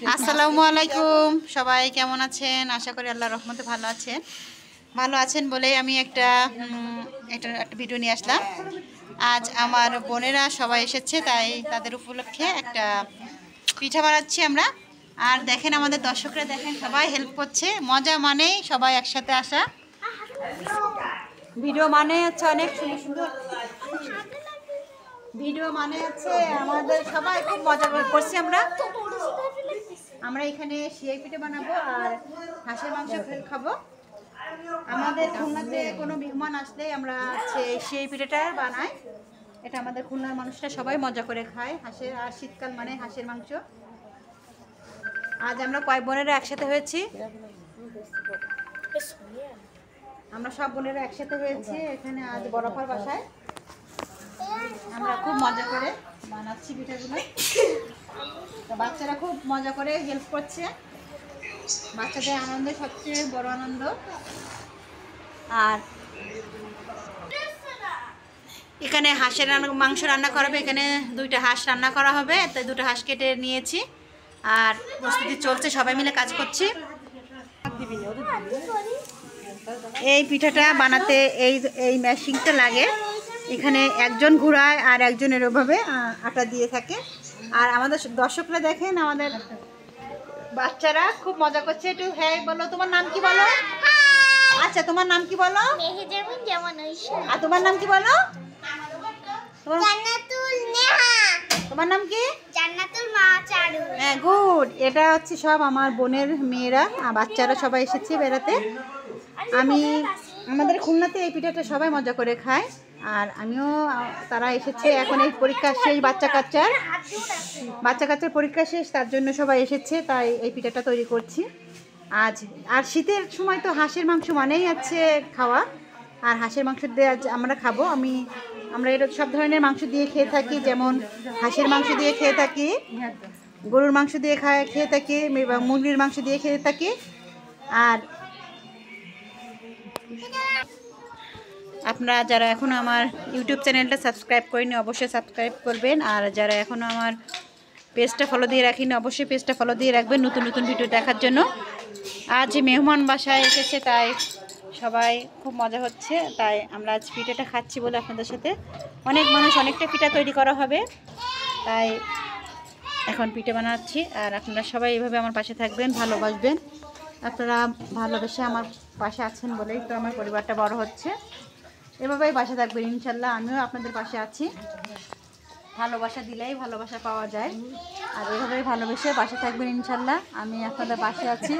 আসসালামু আলাইকুম, সবাই কেমন আছেন? আশা করি আল্লাহর রহমতে ভালো আছেন বলেই আমি একটা ভিডিও নিয়ে আসলাম। আজ আমার বোনেরা সবাই এসেছে, তাই তাদের উপলক্ষে একটা পিঠা বানাচ্ছি আমরা। আর দেখেন আমাদের দর্শকরা, দেখেন সবাই হেল্প করছে। মজা মানেই সবাই একসাথে আসা, ভিডিও মানে হচ্ছে অনেক সুন্দর সুন্দর ভিডিও মানে হচ্ছে আমাদের সবাই খুব মজা করছি আমরা এখানে সিয়াই পিঠা বানাবো আর হাঁসের মাংস খাবো। আমাদের খুলনাতে কোনো মেহমান আসলেই আমরা সিয়াই পিঠাটা বানাই। এটা আমাদের খুলনার মানুষরা সবাই মজা করে খায়। হাঁসের আর শীতকাল মানে হাঁসের মাংস। আজ আমরা কয়েক বোনেরা একসাথে হয়েছি, আমরা সব বোনেরা একসাথে হয়েছি এখানে আজ বরফার বাসায়। আমরা খুব মজা করে বানাচ্ছি পিঠাগুলো। তো বাচ্চারা খুব মজা করে হেল্প করছে। বাচ্চাদের আনন্দ সবচেয়ে বড় আনন্দ। আর এখানে হাঁসের মাংস রান্না করা হবে। এখানে 2টা হাঁস রান্না করা হবে, তাই 2টা হাঁস কেটে নিয়েছি আর প্রস্তুতি চলছে, সবাই মিলে কাজ করছি। এই পিঠাটা বানাতে এই মেশিনটা লাগে। এখানে একজন ঘুরায় আর একজন এরভাবে আটা দিয়ে থাকে। আর আমাদের দর্শকরা দেখেন, আমাদের বাচ্চারা খুব মজা করছে। একটু হ্যাঁ বলো, তোমার নাম কি বলো? আচ্ছা, তোমার নাম কি বলো? আর তোমার নাম কি বলো? তোমার নাম কি? হ্যাঁ, গুড। এটা হচ্ছে সব আমার বোনের মেয়েরা, বাচ্চারা সবাই এসেছে বেড়াতে। আমাদের খুলনাতে এই পিঠাটা সবাই মজা করে খায়। আর আমিও, তারা এসেছে এখন। এই পরীক্ষা শেষ, বাচ্চা কাচ্চার পরীক্ষা শেষ, তার জন্য সবাই এসেছে, তাই এই পিঠাটা তৈরি করছি আজ। আর শীতের সময় তো হাঁসের মাংস মানেই আছে খাওয়া। আর হাঁসের মাংস দিয়ে আজ আমরা খাবো। আমরা এটা সব ধরনের মাংস দিয়ে খেয়ে থাকি, যেমন হাঁসের মাংস দিয়ে খেয়ে থাকি, গরুর মাংস দিয়ে খেয়ে থাকি, মুরগির মাংস দিয়ে খেয়ে থাকি। আর আপনারা যারা এখনও আমার ইউটিউব চ্যানেলটা সাবস্ক্রাইব করেনি অবশ্যই সাবস্ক্রাইব করবেন। আর যারা এখনও আমার পেজটা ফলো দিয়ে রাখিনি অবশ্যই পেজটা ফলো দিয়ে রাখবেন নতুন নতুন ভিডিও দেখার জন্য। আজ মেহমান বাসায় এসেছে, তাই সবাই খুব মজা হচ্ছে। তাই আমরা আজ পিঠাটা খাচ্ছি বলে আপনাদের সাথে। অনেক মানুষ, অনেকটা পিঠা তৈরি করা হবে, তাই এখন পিঠা বানাচ্ছি। আর আপনারা সবাই এইভাবে আমার পাশে থাকবেন, ভালোবাসবেন। আপনারা ভালোবেসে আমার পাশে আছেন বলেই তো আমার পরিবারটা বড় হচ্ছে। এভাবেই পাশে থাকবেন ইনশাল্লাহ। আমিও আপনাদের পাশে আছি। ভালোবাসা দিলেই ভালোবাসা পাওয়া যায়। আর এভাবেই ভালোবেসে পাশে থাকবেন ইনশাল্লাহ। আমি আপনাদের পাশে আছি।